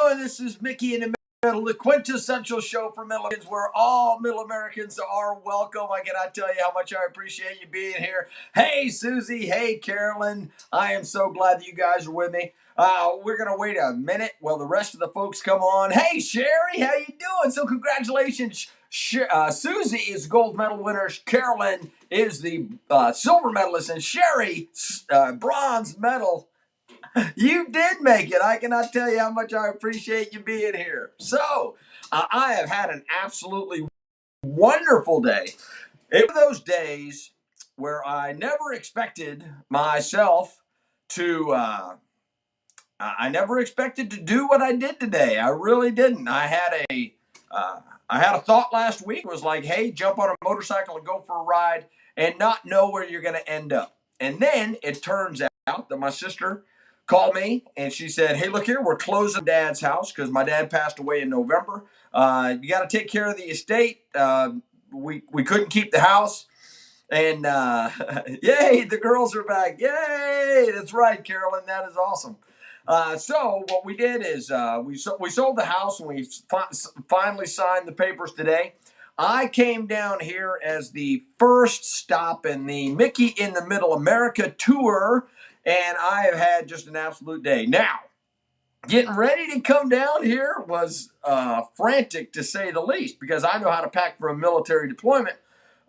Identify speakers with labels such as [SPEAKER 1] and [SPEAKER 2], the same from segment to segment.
[SPEAKER 1] doing? This is Mickey in the Middle, the quintessential show for Middle Americans, where all Middle Americans are welcome. I cannot tell you how much I appreciate you being here. Hey, Susie. Hey, Carolyn. I am so glad that you guys are with me. We're gonna wait a minute while the rest of the folks come on. Hey, Sherry, how you doing? So, congratulations. Susie is gold medal winner. Carolyn is the silver medalist, and Sherry, bronze medal. You did make it. I cannot tell you how much I appreciate you being here. So, I have had an absolutely wonderful day. It was those days where I never expected myself to. I never expected to do what I did today. I really didn't. I had a thought last week. It was like, hey, jump on a motorcycle and go for a ride, and not know where you're going to end up. And then it turns out that my sister called me and she said, hey, look here, we're closing Dad's house because my dad passed away in November. You got to take care of the estate. We couldn't keep the house. And yay, the girls are back. Yay, that's right, Carolyn. That is awesome. So what we did is we sold the house, and we finally signed the papers today. I came down here as the first stop in the Mickey in the Middle America tour, and I have had just an absolute day. Now, getting ready to come down here was frantic, to say the least, because I know how to pack for a military deployment,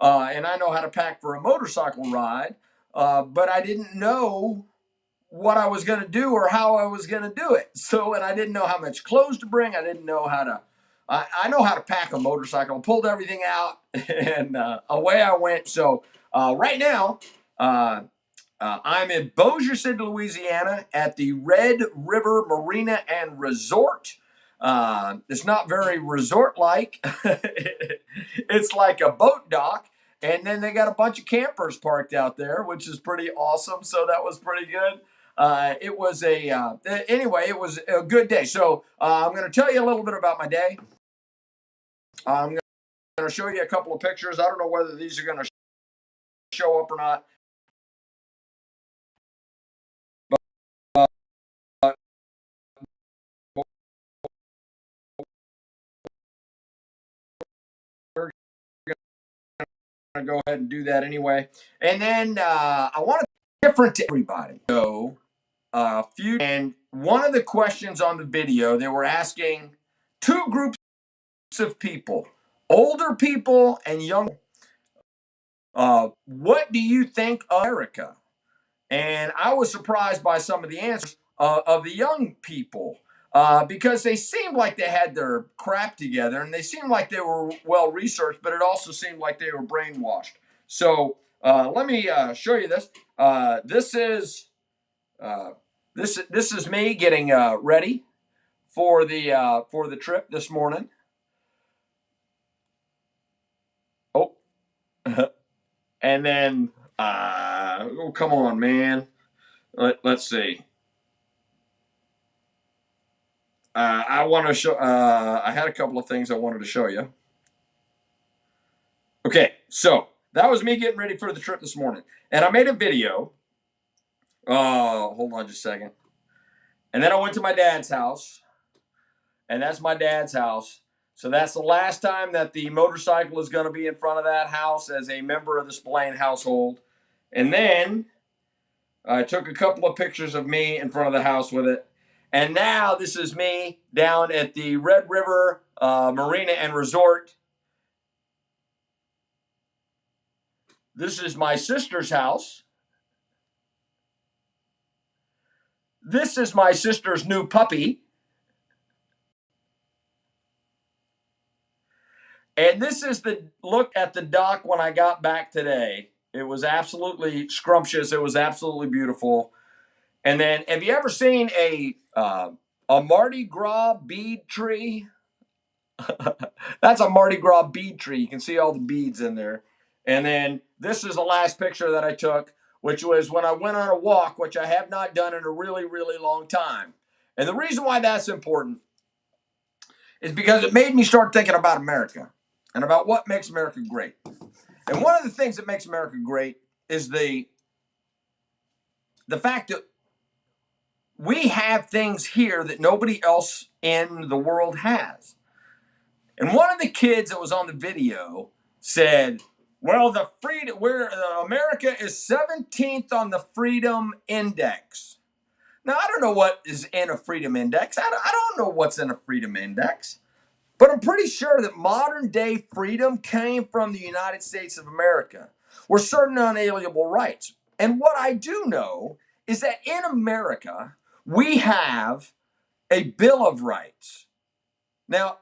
[SPEAKER 1] and I know how to pack for a motorcycle ride, but I didn't know what I was going to do or how I was going to do it. So, and I didn't know how much clothes to bring. I didn't know how to. I know how to pack a motorcycle. I pulled everything out, and away I went. So right now, I'm in Bossier City, Louisiana, at the Red River Marina and Resort. It's not very resort-like. It's like a boat dock. And then they got a bunch of campers parked out there, which is pretty awesome. So that was pretty good. It was it was a good day. So I'm going to tell you a little bit about my day. I'm going to show you a couple of pictures. I don't know whether these are going to show up or not. We're going to go ahead and do that anyway. And then I want to be different to everybody. So and one of the questions on the video, they were asking two groups of people, older people and young. What do you think of America? And I was surprised by some of the answers of the young people, because they seemed like they had their crap together, and they seemed like they were well researched, but it also seemed like they were brainwashed. So let me show you this. This is me getting ready for the trip this morning. Oh, and then oh, come on, man. Let's see. I want to show. I had a couple of things I wanted to show you. Okay, so that was me getting ready for the trip this morning, and I made a video. Oh, hold on just a second. And then I went to my dad's house, and that's my dad's house. So that's the last time that the motorcycle is going to be in front of that house as a member of the Spillane household. And then I took a couple of pictures of me in front of the house with it. And now this is me down at the Red River Marina and Resort. This is my sister's house. This is my sister's new puppy. And this is the look at the dock when I got back today. It was absolutely scrumptious. It was absolutely beautiful. And then, have you ever seen a Mardi Gras bead tree? That's a Mardi Gras bead tree. You can see all the beads in there. And then this is the last picture that I took, which was when I went on a walk, which I have not done in a really, really long time. And the reason why that's important is because it made me start thinking about America and about what makes America great. And one of the things that makes America great is the fact that we have things here that nobody else in the world has. And one of the kids that was on the video said, "Well, the freedom, where America is 17th on the Freedom Index." Now, I don't know what is in a Freedom Index. I don't know what's in a Freedom Index, but I'm pretty sure that modern day freedom came from the United States of America, where certain unalienable rights. And what I do know is that in America, we have a Bill of Rights. Now,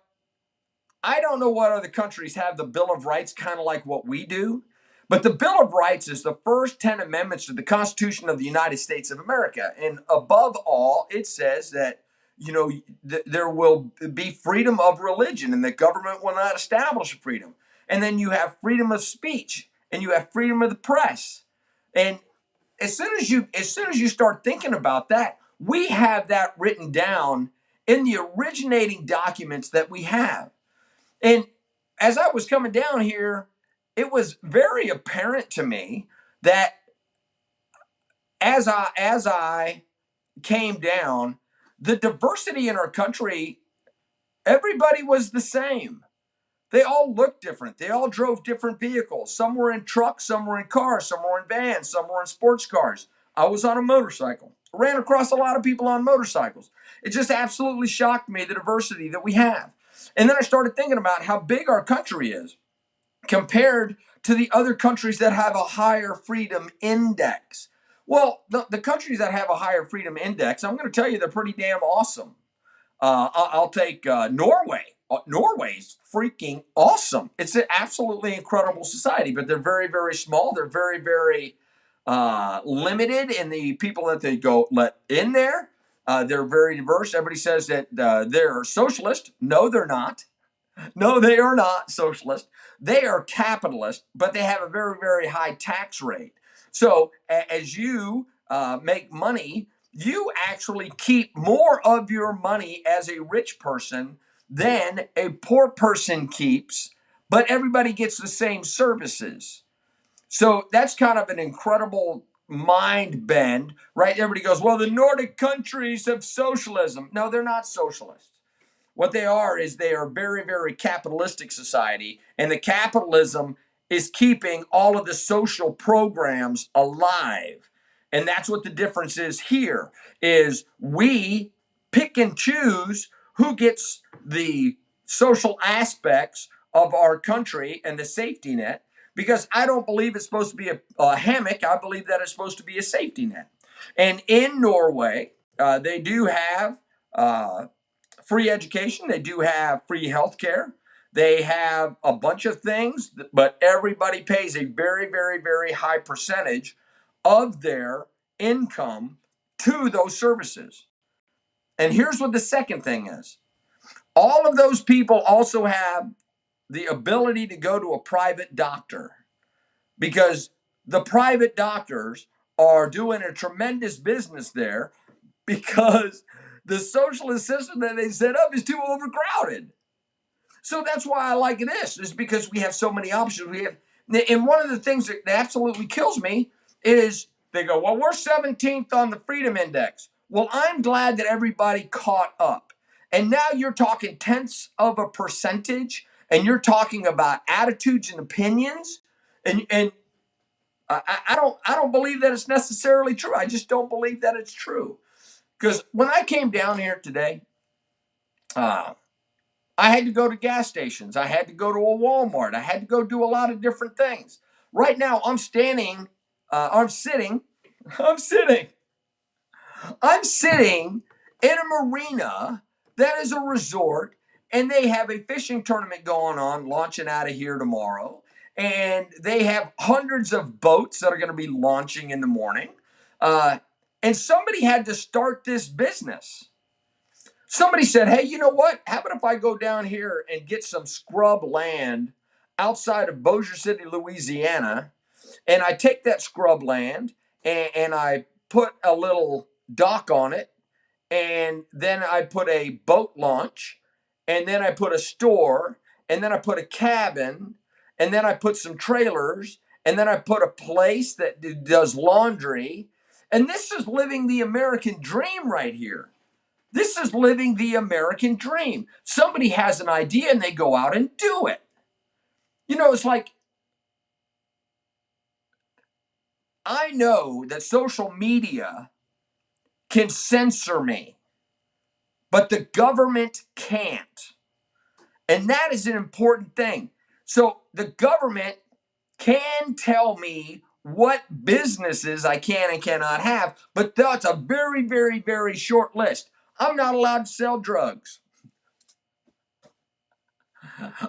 [SPEAKER 1] I don't know what other countries have the Bill of Rights kind of like what we do, but the Bill of Rights is the first 10 amendments to the Constitution of the United States of America. And above all, it says that, there will be freedom of religion and the government will not establish freedom. And then you have freedom of speech and you have freedom of the press. And as soon as you start thinking about that, we have that written down in the originating documents that we have. And as I was coming down here, it was very apparent to me that as I came down, the diversity in our country, everybody was the same. They all looked different. They all drove different vehicles. Some were in trucks, some were in cars, some were in vans, some were in sports cars. I was on a motorcycle. I ran across a lot of people on motorcycles. It just absolutely shocked me, the diversity that we have. And then I started thinking about how big our country is compared to the other countries that have a higher freedom index. Well, the countries that have a higher freedom index, I'm going to tell you, they're pretty damn awesome. I'll take Norway. Norway's freaking awesome. It's an absolutely incredible society, but they're very, very small. They're very, very limited in the people that they go let in there. They're very diverse. Everybody says that they're socialist. No, they're not. No, they are not socialist. They are capitalist, but they have a very, very high tax rate. So as you make money, you actually keep more of your money as a rich person than a poor person keeps, but everybody gets the same services. So that's kind of an incredible mind bend, right? Everybody goes, well, the Nordic countries have socialism. No, they're not socialists. What they are is they are very, very capitalistic society, and the capitalism is keeping all of the social programs alive. And that's what the difference is here is we pick and choose who gets the social aspects of our country and the safety net, because I don't believe it's supposed to be a hammock. I believe that it's supposed to be a safety net. And in Norway, they do have free education. They do have free health care. They have a bunch of things, but everybody pays a very, very, very high percentage of their income to those services. And here's what the second thing is. All of those people also have the ability to go to a private doctor, because the private doctors are doing a tremendous business there because the socialist system that they set up is too overcrowded. So that's why I like this, is because we have so many options. And one of the things that absolutely kills me is they go, well, we're 17th on the Freedom Index. Well, I'm glad that everybody caught up. And now you're talking tenths of a percentage, and you're talking about attitudes and opinions. And I don't believe that it's necessarily true. I just don't believe that it's true. Because when I came down here today, uh, I had to go to gas stations. I had to go to a Walmart. I had to go do a lot of different things. Right now, I'm standing, I'm sitting, I'm sitting, I'm sitting in a marina that is a resort, and they have a fishing tournament going on, launching out of here tomorrow. And they have hundreds of boats that are going to be launching in the morning. And somebody had to start this business. Somebody said, hey, you know what? How about if I go down here and get some scrub land outside of Bossier City, Louisiana, and I take that scrub land and I put a little dock on it, and then I put a boat launch, and then I put a store, and then I put a cabin, and then I put some trailers, and then I put a place that does laundry, And this is living the American dream right here. This is living the American dream. Somebody has an idea and they go out and do it. It's like, I know that social media can censor me, but the government can't. And that is an important thing. So the government can tell me what businesses I can and cannot have, but that's a very, very, very short list. I'm not allowed to sell drugs.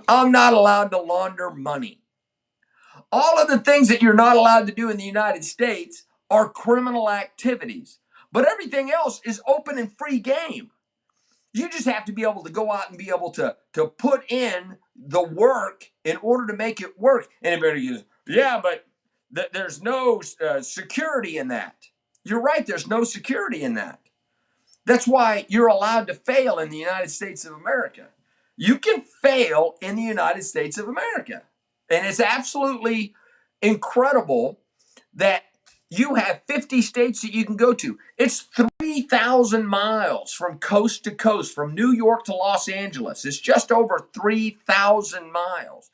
[SPEAKER 1] I'm not allowed to launder money. All of the things that you're not allowed to do in the United States are criminal activities, but everything else is open and free game. You just have to be able to go out and be able to put in the work in order to make it work. And everybody goes, yeah, but there's no security in that. You're right, there's no security in that. That's why you're allowed to fail in the United States of America. You can fail in the United States of America. And it's absolutely incredible that you have 50 states that you can go to. It's 3,000 miles from coast to coast, from New York to Los Angeles. It's just over 3,000 miles.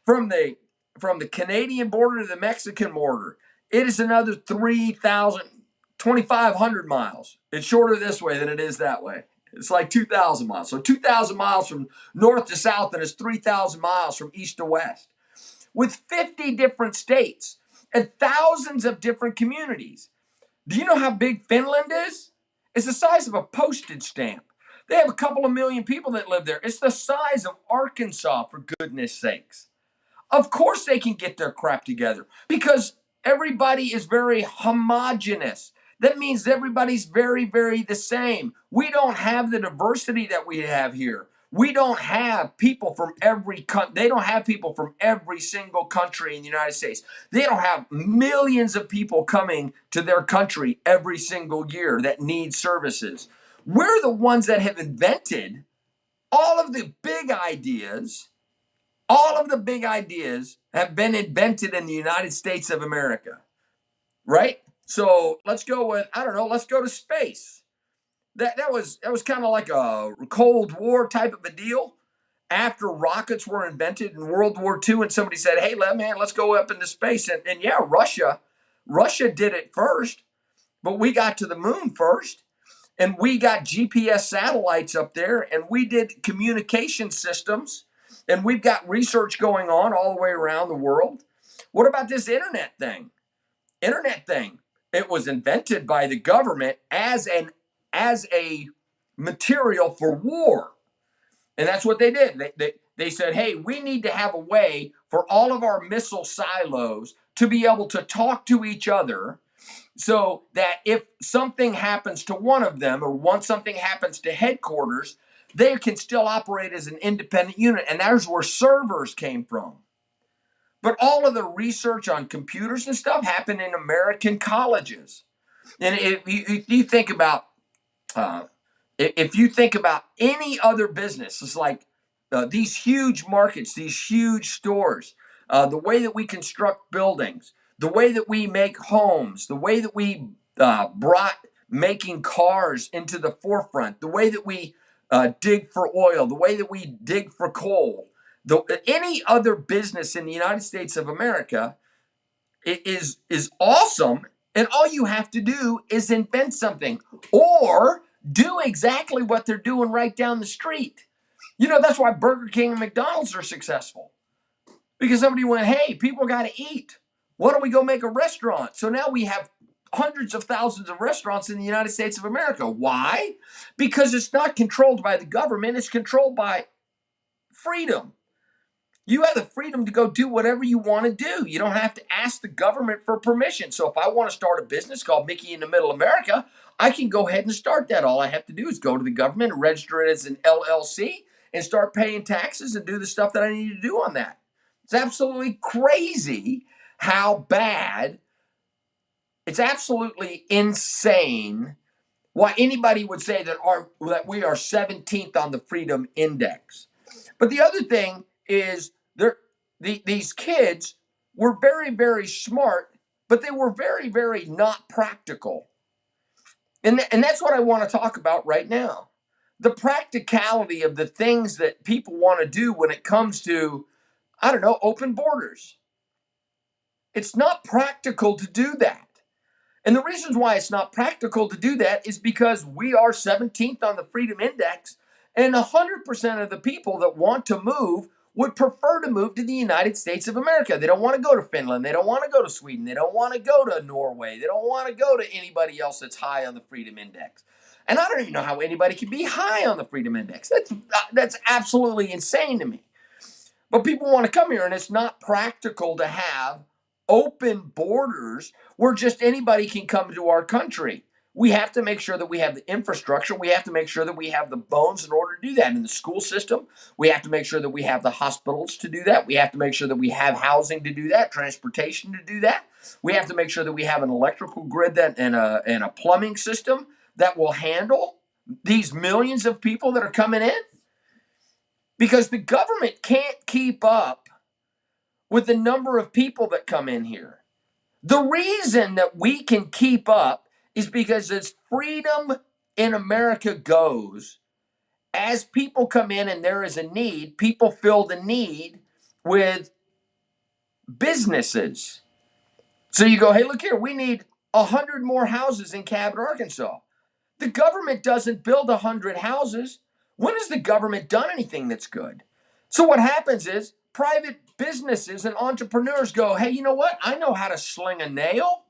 [SPEAKER 1] From the Canadian border to the Mexican border, it is another 2,500 miles. It's shorter this way than it is that way. It's like 2,000 miles. So 2,000 miles from north to south, and it's 3,000 miles from east to west, with 50 different states and thousands of different communities. Do you know how big Finland is? It's the size of a postage stamp. They have a couple of million people that live there. It's the size of Arkansas, for goodness sakes. Of course they can get their crap together because everybody is very homogenous. That means everybody's very, very the same. We don't have the diversity that we have here. We don't have people from every country. They don't have people from every single country in the United States. They don't have millions of people coming to their country every single year that need services. We're the ones that have invented all of the big ideas. All of the big ideas have been invented in the United States of America, right? So let's go with, I don't know, let's go to space. That was kind of like a Cold War type of a deal. After rockets were invented in World War II, and somebody said, "Hey, man, let's go up into space." And yeah, Russia did it first, but we got to the moon first, and we got GPS satellites up there, and we did communication systems, and we've got research going on all the way around the world. What about this internet thing? It was invented by the government as a material for war. And that's what they did. They said, hey, we need to have a way for all of our missile silos to be able to talk to each other so that if something happens to one of them, or once something happens to headquarters, they can still operate as an independent unit. And that's where servers came from. But all of the research on computers and stuff happened in American colleges. And if you think about any other business, it's like these huge markets, these huge stores, the way that we construct buildings, the way that we make homes, the way that we brought making cars into the forefront, the way that we dig for oil, the way that we dig for coal, any other business in the United States of America is awesome, and all you have to do is invent something or do exactly what they're doing right down the street. That's why Burger King and McDonald's are successful, because somebody went, hey, people got to eat. Why don't we go make a restaurant? So now we have hundreds of thousands of restaurants in the United States of America. Why? Because it's not controlled by the government. It's controlled by freedom. You have the freedom to go do whatever you want to do. You don't have to ask the government for permission. So if I want to start a business called Mickey in the Middle America, I can go ahead and start that. All I have to do is go to the government and register it as an LLC and start paying taxes and do the stuff that I need to do on that. It's absolutely crazy how bad, it's absolutely insane why anybody would say that we are 17th on the Freedom Index. But the other thing is these kids were very, very smart, but they were very, very not practical. And that's what I want to talk about right now. The practicality of the things that people want to do when it comes to, I don't know, open borders. It's not practical to do that. And the reasons why it's not practical to do that is because we are 17th on the Freedom Index, and 100% of the people that want to move would prefer to move to the United States of America. They don't want to go to Finland. They don't want to go to Sweden. They don't want to go to Norway. They don't want to go to anybody else that's high on the Freedom Index. And I don't even know how anybody can be high on the Freedom Index. That's absolutely insane to me. But people want to come here, and it's not practical to have open borders where just anybody can come to our country. We have to make sure that we have the infrastructure. We have to make sure that we have the bones in order to do that in the school system. We have to make sure that we have the hospitals to do that. We have to make sure that we have housing to do that, transportation to do that. We have to make sure that we have an electrical grid and a plumbing system that will handle these millions of people that are coming in, because the government can't keep up with the number of people that come in here. The reason that we can keep up is because as freedom in America goes, as people come in and there is a need, people fill the need with businesses. So you go, hey, look here, we need 100 more houses in Cabot, Arkansas. The government doesn't build 100 houses. When has the government done anything that's good? So what happens is private businesses and entrepreneurs go, hey, you know what? I know how to sling a nail.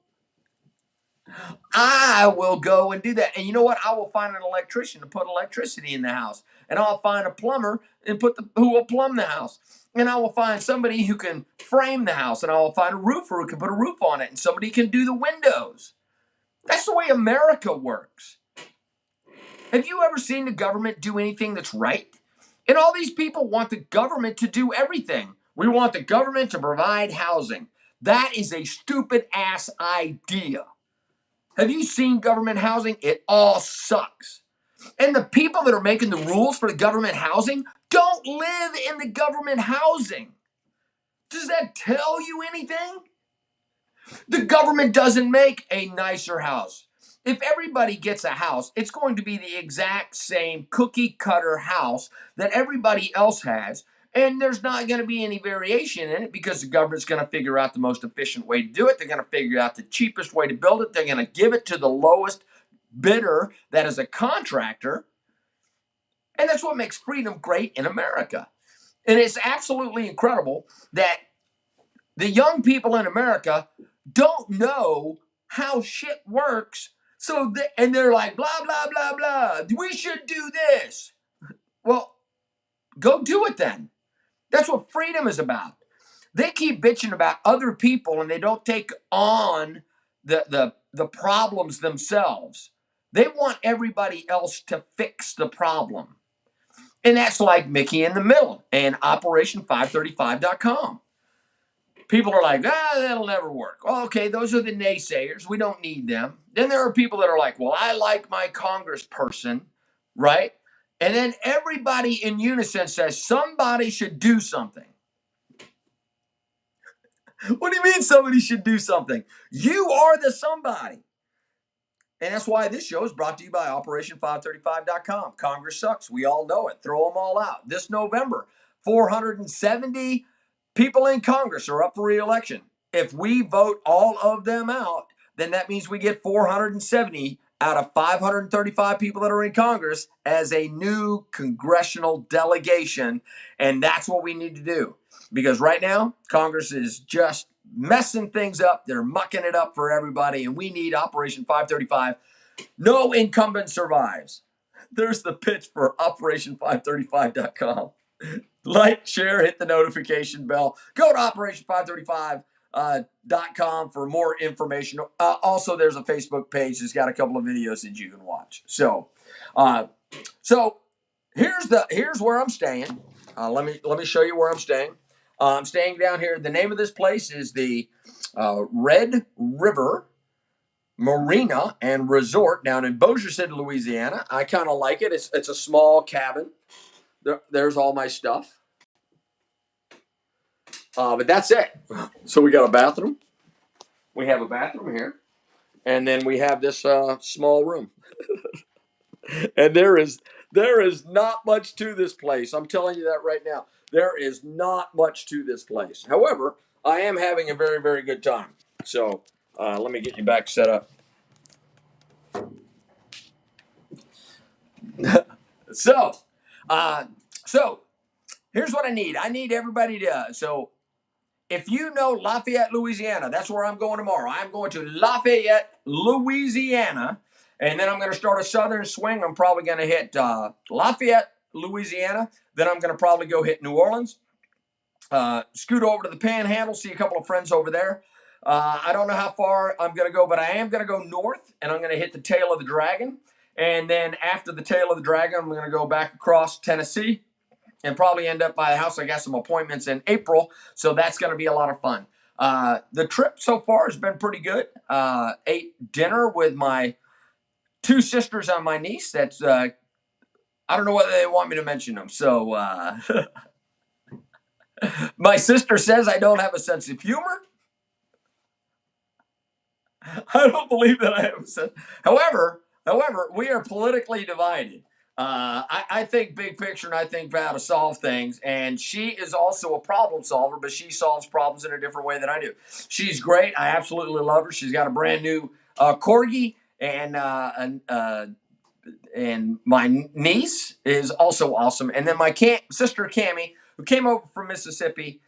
[SPEAKER 1] I will go and do that. And you know what? I will find an electrician to put electricity in the house. And I'll find a plumber and who will plumb the house. And I will find somebody who can frame the house. And I will find a roofer who can put a roof on it. And somebody can do the windows. That's the way America works. Have you ever seen the government do anything that's right? And all these people want the government to do everything. We want the government to provide housing. That is a stupid ass idea. Have you seen government housing? It all sucks. And the people that are making the rules for the government housing don't live in the government housing. Does that tell you anything? The government doesn't make a nicer house. If everybody gets a house, it's going to be the exact same cookie cutter house that everybody else has. And there's not going to be any variation in it because the government's going to figure out the most efficient way to do it. They're going to figure out the cheapest way to build it. They're going to give it to the lowest bidder that is a contractor. And that's what makes freedom great in America. And it's absolutely incredible that the young people in America don't know how shit works. And they're like, blah, blah, blah, blah. We should do this. Well, go do it then. That's what freedom is about. They keep bitching about other people and they don't take on the problems themselves. They want everybody else to fix the problem. And that's like Mickey in the Middle and Operation535.com. People are like, that'll never work. Well, okay, those are the naysayers. We don't need them. Then there are people that are like, well, I like my congressperson, right? And then everybody in unison says somebody should do something. What do you mean somebody should do something? You are the somebody. And that's why this show is brought to you by Operation535.com. Congress sucks. We all know it. Throw them all out. This November, 470 people in Congress are up for re-election. If we vote all of them out, then that means we get 470 out of 535 people that are in Congress as a new congressional delegation. And that's what we need to do. Because right now, Congress is just messing things up. They're mucking it up for everybody. And we need Operation 535. No incumbent survives. There's the pitch for Operation535.com. Like, share, hit the notification bell. Go to Operation535.com for more information. Also, there's a Facebook page that's got a couple of videos that you can watch. So here's where I'm staying. Let me show you where I'm staying. I'm staying down here. The name of this place is the Red River Marina and Resort down in Bossier City, Louisiana. I kind of like it. It's a small cabin. There's all my stuff. But that's it. So we got a bathroom. We have a bathroom here. and then we have this small room. And there is not much to this place. I'm telling you that right now. There is not much to this place. However, I am having a very, very good time. So let me get you back set up. So, uh, so here's what I need. I need everybody to. So if you know Lafayette, Louisiana, that's where I'm going tomorrow. I'm going to Lafayette, Louisiana, and then I'm going to start a southern swing. I'm probably going to hit Lafayette, Louisiana. Then I'm going to probably go hit New Orleans, scoot over to the Panhandle, see a couple of friends over there. I don't know how far I'm going to go, but I am going to go north, and I'm going to hit the Tail of the Dragon. And then after the Tail of the Dragon, I'm going to go back across Tennessee and probably end up by the house. I got some appointments in April, so that's going to be a lot of fun. The trip so far has been pretty good. Ate dinner with my two sisters and my niece. That's I don't know whether they want me to mention them. So my sister says I don't have a sense of humor. I don't believe that I have a sense. However, we are politically divided. I think big picture and I think how to solve things. And she is also a problem solver, but she solves problems in a different way than I do. She's great. I absolutely love her. She's got a brand new corgi, and my niece is also awesome. And then my sister Cammie, who came over from Mississippi,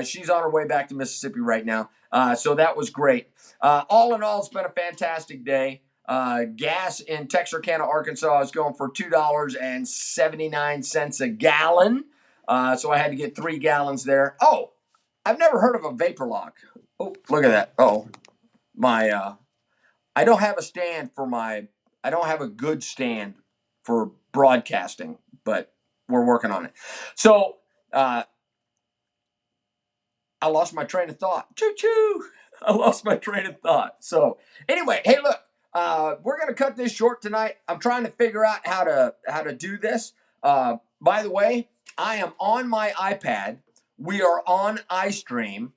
[SPEAKER 1] she's on her way back to Mississippi right now. So that was great. All in all, it's been a fantastic day. Gas in Texarkana, Arkansas is going for $2.79 a gallon. So I had to get 3 gallons there. Oh, I've never heard of a vapor lock. Oh, look at that. Oh, my, I don't have a stand for I don't have a good stand for broadcasting, but we're working on it. So, I lost my train of thought. Choo choo. I lost my train of thought. So anyway, hey, look, we're gonna cut this short tonight. I'm trying to figure out how to do this. By the way, I am on my iPad. We are on iStream.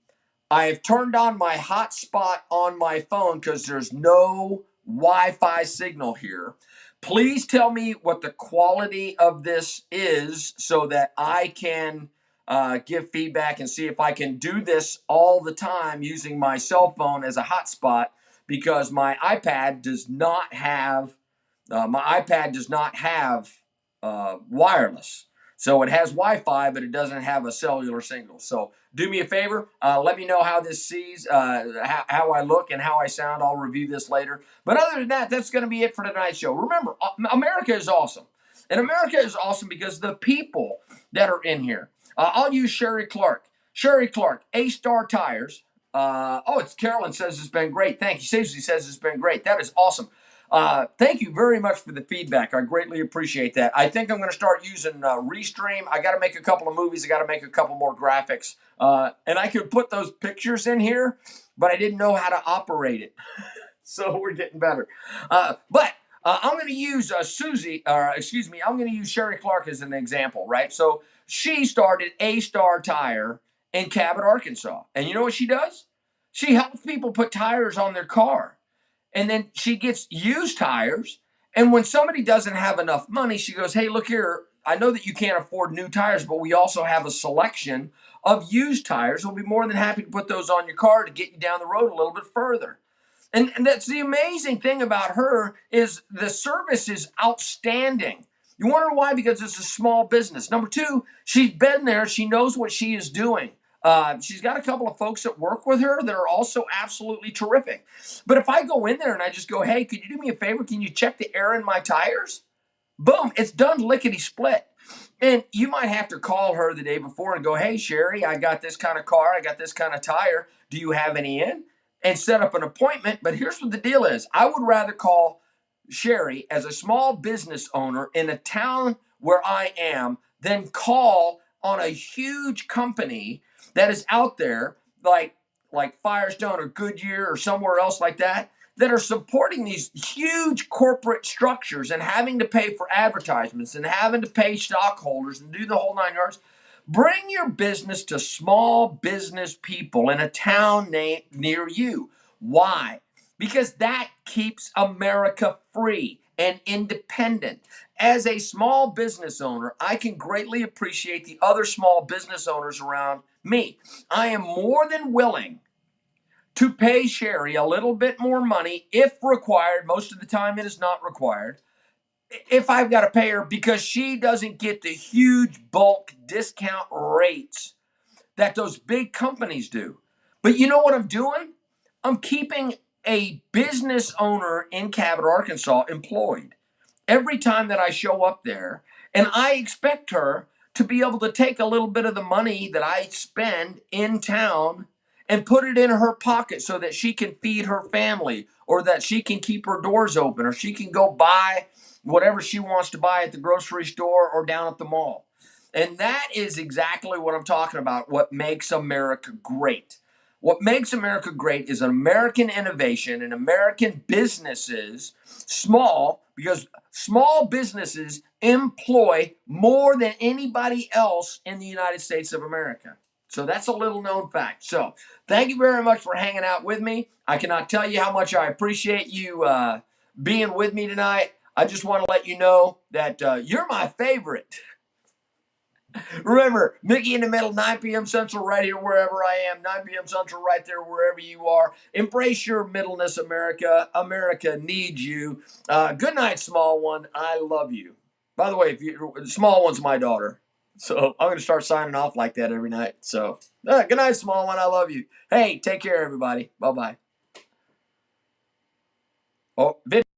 [SPEAKER 1] I have turned on my hotspot on my phone because there's no Wi-Fi signal here. Please tell me what the quality of this is so that I can give feedback and see if I can do this all the time using my cell phone as a hotspot because my iPad does not have wireless. So it has Wi-Fi, but it doesn't have a cellular signal. So do me a favor. Let me know how this how I look and how I sound. I'll review this later. But other than that, that's going to be it for tonight's show. Remember, America is awesome. And America is awesome because the people that are in here. I'll use Sherry Clark. Sherry Clark, A-Star Tires. It's Carolyn says it's been great. Thank you. Susie says it's been great. That is awesome. Thank you very much for the feedback. I greatly appreciate that. I think I'm going to start using Restream. I got to make a couple of movies. I got to make a couple more graphics. And I could put those pictures in here, but I didn't know how to operate it. So we're getting better. But I'm going to use I'm going to use Sherry Clark as an example, right? So she started A-Star Tire in Cabot, Arkansas. And you know what she does? She helps people put tires on their car. And then she gets used tires. And when somebody doesn't have enough money, she goes, hey, look here. I know that you can't afford new tires, but we also have a selection of used tires. We'll be more than happy to put those on your car to get you down the road a little bit further. And that's the amazing thing about her is the service is outstanding. You wonder why? Because it's a small business. Number two, she's been there. She knows what she is doing. She's got a couple of folks that work with her that are also absolutely terrific. But if I go in there and I just go, hey, could you do me a favor? Can you check the air in my tires? Boom, it's done lickety split. And you might have to call her the day before and go, hey, Sherry, I got this kind of car. I got this kind of tire. Do you have any in? And set up an appointment. But here's what the deal is. I would rather call Sherry as a small business owner in a town where I am than call on a huge company that is out there like Firestone or Goodyear or somewhere else like that are supporting these huge corporate structures and having to pay for advertisements and having to pay stockholders and do the whole 9 yards. Bring your business to small business people in a town near you. Why? because that keeps America free and independent. As a small business owner, I can greatly appreciate the other small business owners around me. I am more than willing to pay Sherry a little bit more money if required. Most of the time, it is not required. If I've got to pay her because she doesn't get the huge bulk discount rates that those big companies do. But you know what I'm doing? I'm keeping a business owner in Cabot, Arkansas employed every time that I show up there. And I expect her to be able to take a little bit of the money that I spend in town and put it in her pocket so that she can feed her family or that she can keep her doors open or she can go buy whatever she wants to buy at the grocery store or down at the mall. And that is exactly what I'm talking about. What makes America great. What makes America great is American innovation and American businesses, small, because small businesses employ more than anybody else in the United States of America. So that's a little known fact. So thank you very much for hanging out with me. I cannot tell you how much I appreciate you being with me tonight. I just want to let you know that you're my favorite. Remember, Mickey in the Middle, 9 p.m. Central, right here, wherever I am. 9 p.m. Central, right there, wherever you are. Embrace your middleness, America. America needs you. Good night, small one. I love you. By the way, the small one's my daughter. So I'm going to start signing off like that every night. So good night, small one. I love you. Hey, take care, everybody. Bye-bye. Oh, video.